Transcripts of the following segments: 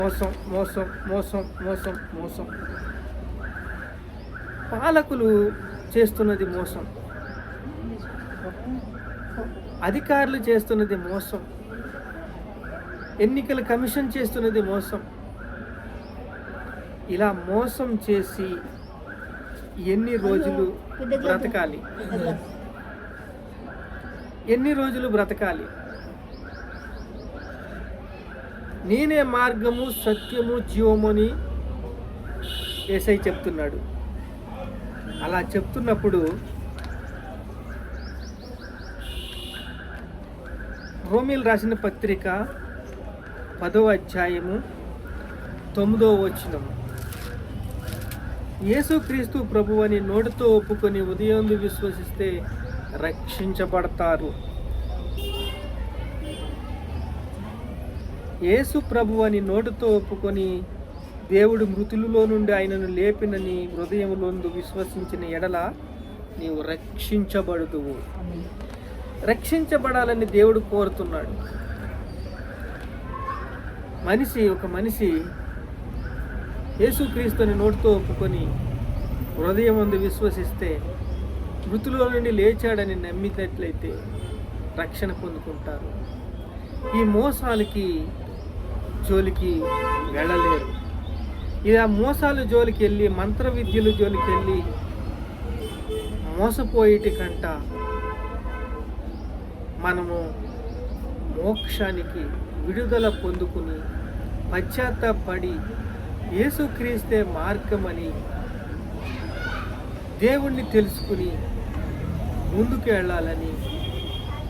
మోసం మోసం మోసం మోసం మోసం. పాలకులు చేస్తున్నది మోసం, అధికారులు చేస్తున్నది మోసం, ఎన్నికల కమిషన్ చేస్తున్నది మోసం. ఇలా మోసం చేసి ఎన్ని రోజులు బ్రతకాలి? ఎన్ని రోజులు బ్రతకాలి? నేనే మార్గము సత్యము జీవము అని యేసయ్య చెప్తున్నాడు. అలా చెప్తున్నప్పుడు రోమీయులకు రాసిన పత్రిక 10వ అధ్యాయము 9వ వచనము, యేసుక్రీస్తు ప్రభువని నోటితో ఒప్పుకొని ఉదయందు విశ్వసిస్తే రక్షించబడతారు. యేసు ప్రభువని నోటితో ఒప్పుకొని దేవుడు మృతులలో నుండి ఆయనను లేపినని హృదయములందు విశ్వసించిన ఎడల నీవు రక్షించబడుదువు. రక్షించబడాలని దేవుడు కోరుతున్నాడు. ఒక మనిషి యేసుక్రీస్తుని నోటితో ఒప్పుకొని హృదయమందు విశ్వసిస్తే మృతుల నుండి లేచాడని నమ్మినట్లయితే రక్షణ పొందుకుంటారు. ఈ మోసాలకి జోలికి వెళ్ళలేరు. ఇలా మోసాలు జోలికి వెళ్ళి, మంత్ర విద్యలు జోలికి వెళ్ళి మోసపోయేటి కంట మనము మోక్షానికి విడుదల పొందుకుని పశ్చాత్తాపడి యేసుక్రీస్తే మార్గమని దేవుణ్ణి తెలుసుకుని ముందుకు వెళ్ళాలని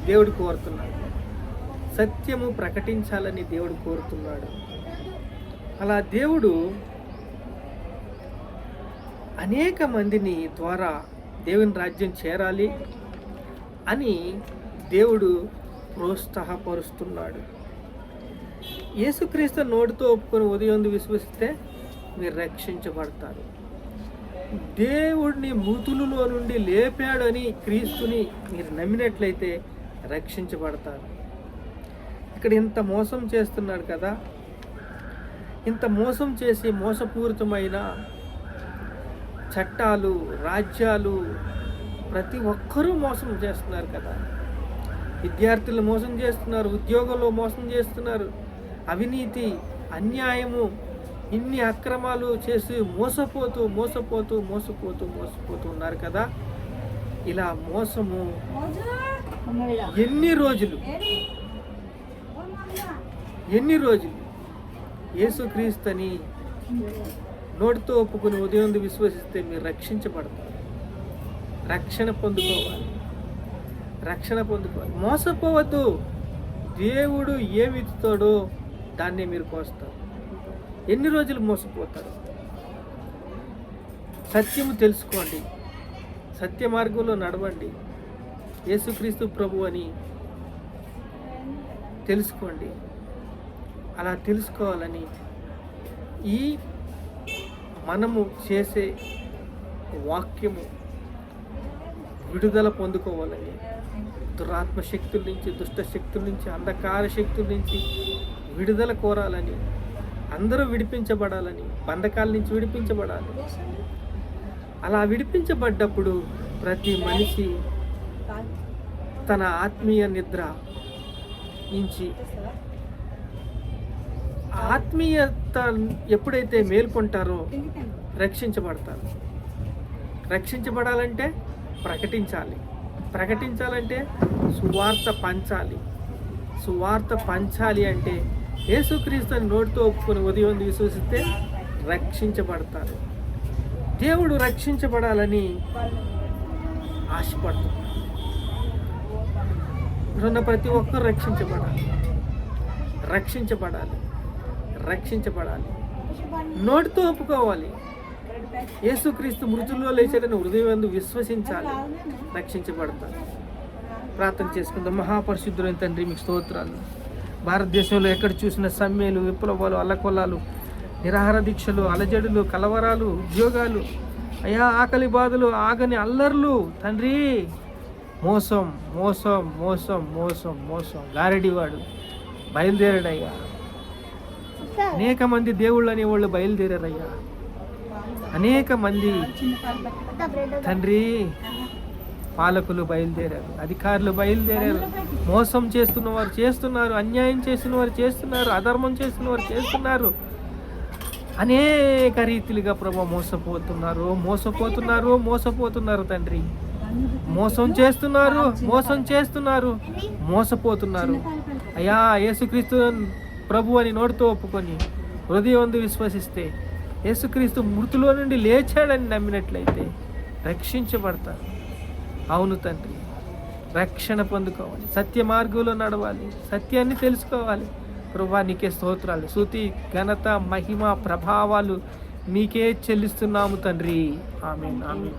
దేవుడు కోరుతున్నాడు. సత్యము ప్రకటించాలని దేవుడు కోరుతున్నాడు. అలా దేవుడు అనేక మందిని ద్వారా దేవుని రాజ్యం చేరాలి అని దేవుడు ప్రోత్సాహపరుస్తున్నాడు. యేసుక్రీస్తు నోటితో ఒప్పుకొని ఉదయం విశ్వసిస్తే మీరు రక్షించబడతారు. దేవుడిని మృతులలో నుండి లేపాడని క్రీస్తుని మీరు నమ్మినట్లయితే రక్షించబడతారు. ఇక్కడ ఇంత మోసం చేస్తున్నాడు కదా, ఇంత మోసం చేసి మోసపూరితమైన చట్టాలు, రాజ్యాలు, ప్రతి ఒక్కరూ మోసం చేస్తున్నారు కదా. విద్యార్థులు మోసం చేస్తున్నారు, ఉద్యోగంలో మోసం చేస్తున్నారు, అవినీతి, అన్యాయము, ఇన్ని అక్రమాలు చేసి మోసపోతూ మోసపోతూ మోసపోతూ మోసపోతూ ఉన్నారు కదా. ఇలా మోసము ఎన్ని రోజులు యేసుక్రీస్తుని నోటితో ఒప్పుకుని ఉదయం విశ్వసిస్తే మీరు రక్షించబడతారు. రక్షణ పొందుకోవాలి. మోసపోవద్దు. దేవుడు ఏమి ఇస్తాడో దాన్నే మీరు కోస్తారు. ఎన్ని రోజులు మోసపోతారు? సత్యము తెలుసుకోండి, సత్య మార్గంలో నడవండి, యేసుక్రీస్తు ప్రభు అని తెలుసుకోండి. అలా తెలుసుకోవాలని ఈ మనము చేసే వాక్యము విడుదల పొందుకోవాలని, దురాత్మ శక్తుల నుంచి, దుష్ట శక్తుల నుంచి, అంధకార శక్తుల నుంచి విడుదల కోరాలని, అందరూ విడిపించబడాలని, బంధకాల నుంచి విడిపించబడాలి. అలా విడిపించబడ్డప్పుడు ప్రతి మనిషి తన ఆత్మీయ నిద్ర నుంచి ఆత్మీయత ఎప్పుడైతే మేల్కొంటారో రక్షించబడతారు. రక్షించబడాలంటే ప్రకటించాలంటే సువార్త పంచాలి అంటే యేసుక్రీస్తుని నోటితో ఒప్పుకొని ఉదయం విశ్వసిస్తే రక్షించబడతారు. దేవుడు రక్షించబడాలని ఆశపడుతున్నాడు. ఇప్పుడున్న ప్రతి ఒక్కరు రక్షించబడాలి. నోటితో ఒప్పుకోవాలి. యేసుక్రీస్తు మృతుల్లో లేచాడని హృదయం విశ్వసించాలి, రక్షించబడతారు. ప్రార్థన చేసుకుందాం. మహాపరిశుద్ధులైన తండ్రి, మీకు స్తోత్రాలు. భారతదేశంలో ఎక్కడ చూసిన సమ్మెలు, విప్లవాలు, అల్లకొల్లాలు, నిరాహార దీక్షలు, అలజడులు, కలవరాలు, ఉద్యోగాలు, అయ్యా ఆకలి బాధలు, ఆగని అల్లర్లు తండ్రి, మోసం మోసం మోసం మోసం మోసం గారడివాడు బయలుదేరాడయ్యా. అనేక మంది దేవుళ్ళు అనేవాళ్ళు బయలుదేరారయ్యా. అనేక మంది తండ్రి పాలకులు బయలుదేరారు, అధికారులు బయలుదేరారు. మోసం చేస్తున్న వారు చేస్తున్నారు, అన్యాయం చేస్తున్న వారు చేస్తున్నారు, అధర్మం చేస్తున్న వారు చేస్తున్నారు. అనేక రీతిలుగా ప్రభు మోసపోతున్నారు తండ్రి. మోసం చేస్తున్నారు, మోసపోతున్నారు. అయ్యా, యేసుక్రీస్తు ప్రభు అని నోటితో ఒప్పుకొని హృదయం విశ్వసిస్తే, యేసుక్రీస్తు మృతులో నుండి లేచాడని నమ్మినట్లయితే రక్షించబడతారు. అవును తండ్రి, రక్షణ పొందుకోవాలి, సత్య మార్గంలో నడవాలి, సత్యాన్ని తెలుసుకోవాలి. ప్రభువా, నీకే స్తోత్రాలు, స్తుతి, ఘనత, మహిమ, ప్రభావాలు మీకే చెల్లిస్తున్నాము తండ్రి. ఆమేన్, ఆమేన్.